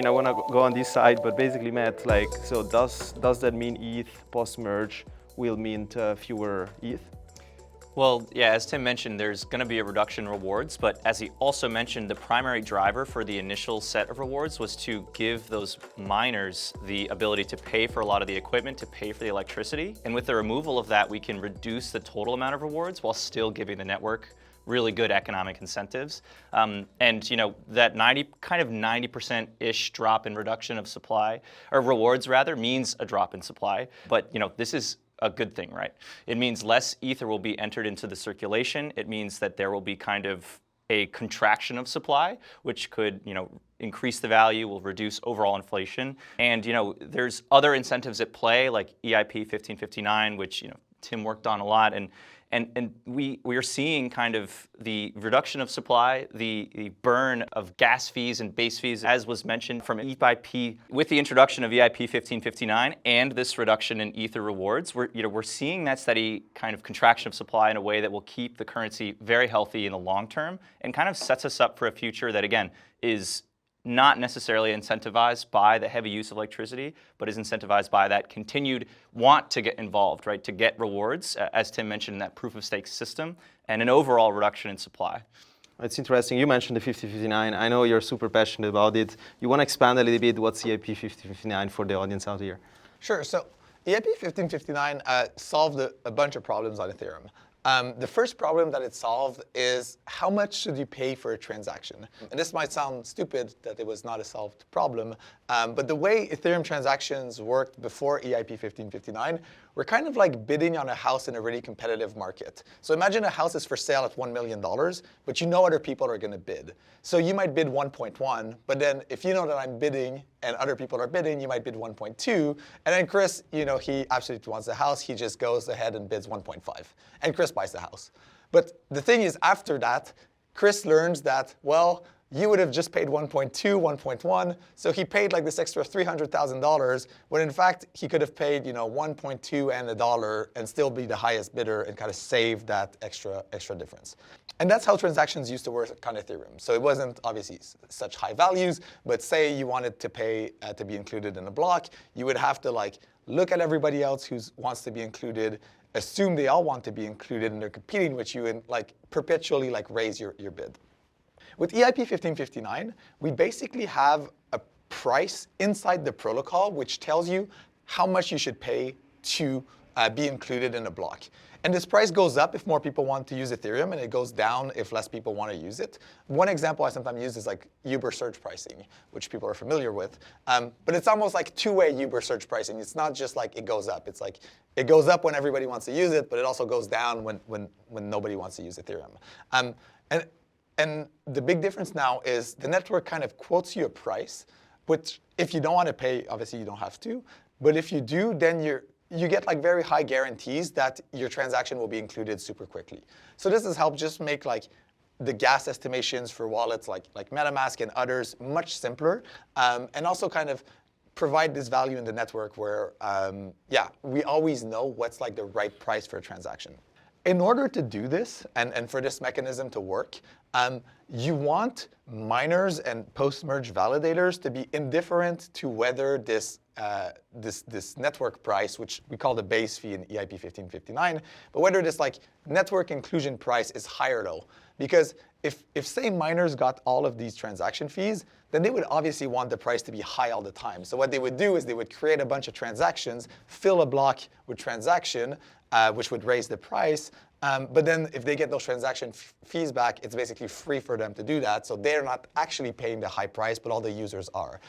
I want to go on this side, but basically, Matt, like, so does that mean ETH post-merge will mean fewer ETH? Well, yeah, as Tim mentioned, there's going to be a reduction in rewards, but as he also mentioned, the primary driver for the initial set of rewards was to give those miners the ability to pay for a lot of the equipment, to pay for the electricity. And with the removal of that, we can reduce the total amount of rewards while still giving the network really good economic incentives. And that 90%-ish drop in reduction of supply, or rewards rather, means a drop in supply. But this is a good thing, right? It means less ether will be entered into the circulation. It means that there will be kind of a contraction of supply, which could, increase the value, will reduce overall inflation. And, there's other incentives at play, like EIP 1559, which, Tim worked on a lot. And we are seeing kind of the reduction of supply, the burn of gas fees and base fees, as was mentioned from EIP. With the introduction of EIP 1559 and this reduction in ether rewards, we're seeing that steady kind of contraction of supply in a way that will keep the currency very healthy in the long term and kind of sets us up for a future that, again, is not necessarily incentivized by the heavy use of electricity, but is incentivized by that continued want to get involved, right? To get rewards, as Tim mentioned, in that proof of stake system, and an overall reduction in supply. It's interesting. You mentioned the 5059. I know you're super passionate about it. You want to expand a little bit what's EIP 5059 for the audience out here? Sure. So EIP 1559 solved a bunch of problems on Ethereum. The first problem that it solved is how much should you pay for a transaction? And this might sound stupid that it was not a solved problem, but the way Ethereum transactions worked before EIP 1559 were kind of like bidding on a house in a really competitive market. So imagine a house is for sale at $1 million, but you know other people are going to bid. So you might bid 1.1, but then if you know that I'm bidding and other people are bidding, you might bid 1.2. And then Chris, he absolutely wants the house. He just goes ahead and bids 1.5. And Chris buys the house. But the thing is, after that, Chris learns that, well, you would have just paid 1.2, 1.1, so he paid like this extra $300,000, when in fact he could have paid 1.2 and $1 and still be the highest bidder and kind of save that extra difference. And that's how transactions used to work on Ethereum. So it wasn't obviously such high values, but say you wanted to pay to be included in a block, you would have to look at everybody else who wants to be included, assume they all want to be included, and they're competing with you, and perpetually raise your bid. With EIP 1559, we basically have a price inside the protocol which tells you how much you should pay to be included in a block. And this price goes up if more people want to use Ethereum, and it goes down if less people want to use it. One example I sometimes use is Uber surge pricing, which people are familiar with. But it's almost like two-way Uber surge pricing. It's not just it goes up. It's it goes up when everybody wants to use it, but it also goes down when nobody wants to use Ethereum. And the big difference now is the network kind of quotes you a price, which if you don't want to pay, obviously you don't have to. But if you do, then you get very high guarantees that your transaction will be included super quickly. So this has helped just make the gas estimations for wallets like MetaMask and others much simpler, and also kind of provide this value in the network where, we always know what's the right price for a transaction. In order to do this, and for this mechanism to work, you want miners and post-merge validators to be indifferent to whether this network price, which we call the base fee in EIP 1559, but whether this network inclusion price is high or low. Because if say miners got all of these transaction fees, then they would obviously want the price to be high all the time. So what they would do is they would create a bunch of transactions, fill a block with transaction, which would raise the price. But then if they get those transaction fees back, it's basically free for them to do that. So they're not actually paying the high price, but all the users are.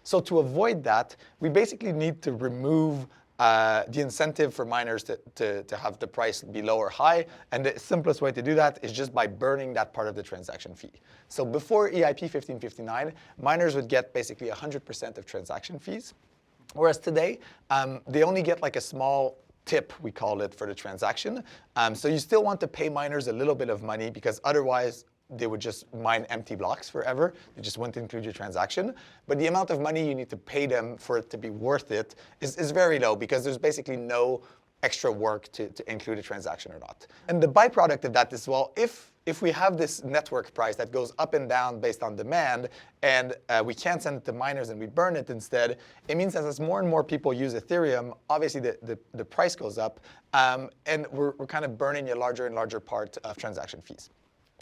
So to avoid that, we basically need to remove the incentive for miners to have the price be low or high. And the simplest way to do that is just by burning that part of the transaction fee. So before EIP 1559, miners would get basically 100% of transaction fees. Whereas today, they only get a small tip, we call it, for the transaction. So you still want to pay miners a little bit of money, because otherwise they would just mine empty blocks forever. They just wouldn't include your transaction. But the amount of money you need to pay them for it to be worth it is very low, because there's basically no extra work to include a transaction or not. And the byproduct of that is, well, if we have this network price that goes up and down based on demand, and we can't send it to miners and we burn it instead, it means that as more and more people use Ethereum, obviously the price goes up, and we're kind of burning a larger and larger part of transaction fees.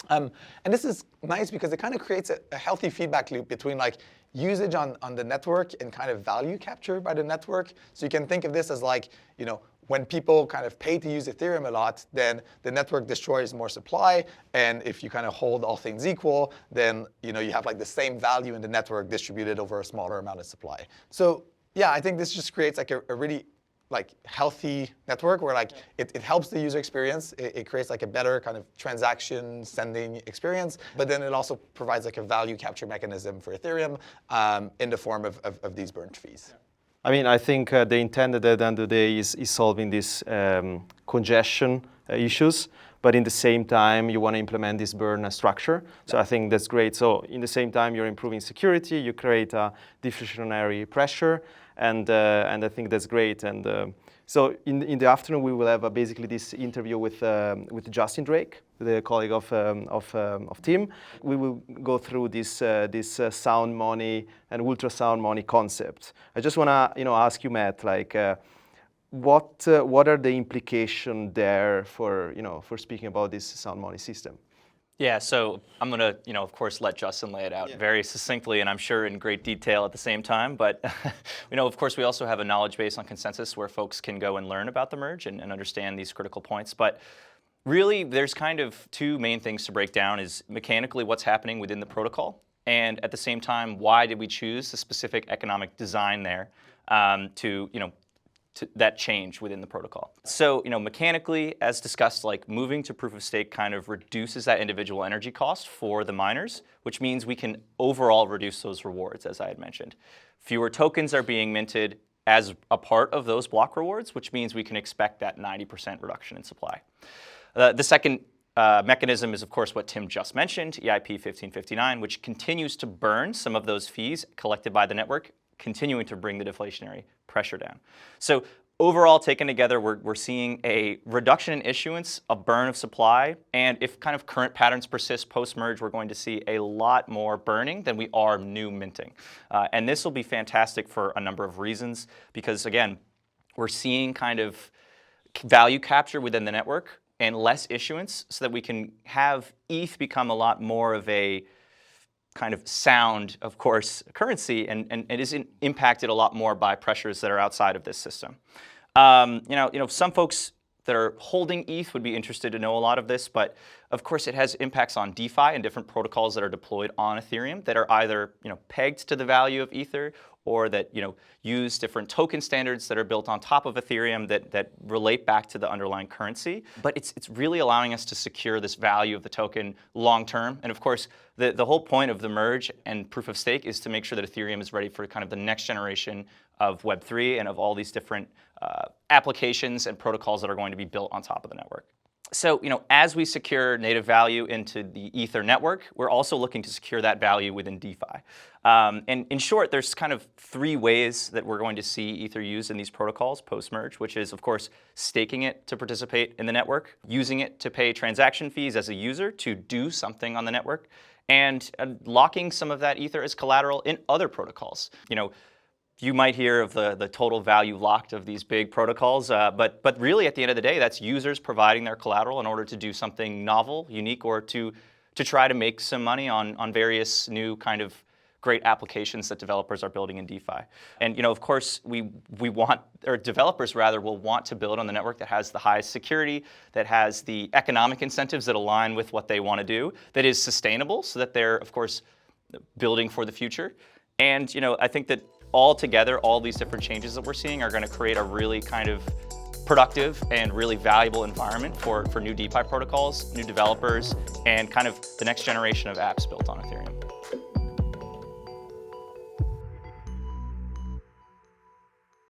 And this is nice because it kind of creates a healthy feedback loop between like usage on the network and kind of value capture by the network. So you can think of this as like, when people kind of pay to use Ethereum a lot, then the network destroys more supply. And if you kind of hold all things equal, then you have like the same value in the network distributed over a smaller amount of supply. So yeah, I think this just creates like a really like healthy network where like it helps the user experience. It creates like a better kind of transaction sending experience, but then it also provides like a value capture mechanism for Ethereum in the form of these burnt fees. I mean, I think the intent at the end of the day is solving these congestion issues, but in the same time, you want to implement this burn structure. So I think that's great. So in the same time, you're improving security, you create a deflationary pressure, and I think that's great. And so in the afternoon, we will have basically this interview with Justin Drake, the colleague of Tim. We will go through this sound money and ultra sound money concept. I just want to ask you, Matt, like what are the implications there for speaking about this sound money system? Yeah, so I'm going to, of course, let Justin lay it out very succinctly, and I'm sure in great detail at the same time. But, of course, we also have a knowledge base on consensus where folks can go and learn about the merge and understand these critical points. But really, there's kind of two main things to break down: is mechanically what's happening within the protocol, and at the same time, why did we choose the specific economic design there to that change within the protocol. So, mechanically, as discussed, like moving to proof of stake kind of reduces that individual energy cost for the miners, which means we can overall reduce those rewards, as I had mentioned. Fewer tokens are being minted as a part of those block rewards, which means we can expect that 90% reduction in supply. The second mechanism is, of course, what Tim just mentioned, EIP 1559, which continues to burn some of those fees collected by the network, continuing to bring the deflationary pressure down. So overall, taken together, we're seeing a reduction in issuance, a burn of supply, and if kind of current patterns persist post-merge, we're going to see a lot more burning than we are new minting. And this will be fantastic for a number of reasons, because again, we're seeing kind of value capture within the network and less issuance so that we can have ETH become a lot more of a kind of sound, of course, currency, and it is impacted a lot more by pressures that are outside of this system. Some folks that are holding ETH would be interested to know a lot of this, but of course it has impacts on DeFi and different protocols that are deployed on Ethereum that are either pegged to the value of Ether, or that use different token standards that are built on top of Ethereum that relate back to the underlying currency. But it's really allowing us to secure this value of the token long term. And of course, the whole point of the merge and proof of stake is to make sure that Ethereum is ready for kind of the next generation of Web3 and of all these different applications and protocols that are going to be built on top of the network. So, as we secure native value into the Ether network, we're also looking to secure that value within DeFi. And in short, there's kind of three ways that we're going to see Ether used in these protocols post-merge, which is, of course, staking it to participate in the network, using it to pay transaction fees as a user to do something on the network, and locking some of that Ether as collateral in other protocols. You might hear of the total value locked of these big protocols, but really at the end of the day, that's users providing their collateral in order to do something novel, unique, or to try to make some money on various new kind of great applications that developers are building in DeFi. And of course, we want, or developers rather, will want to build on the network that has the highest security, that has the economic incentives that align with what they want to do, that is sustainable, so that they're, of course, building for the future. And I think that altogether, all these different changes that we're seeing are going to create a really kind of productive and really valuable environment for new DeFi protocols, new developers, and kind of the next generation of apps built on Ethereum.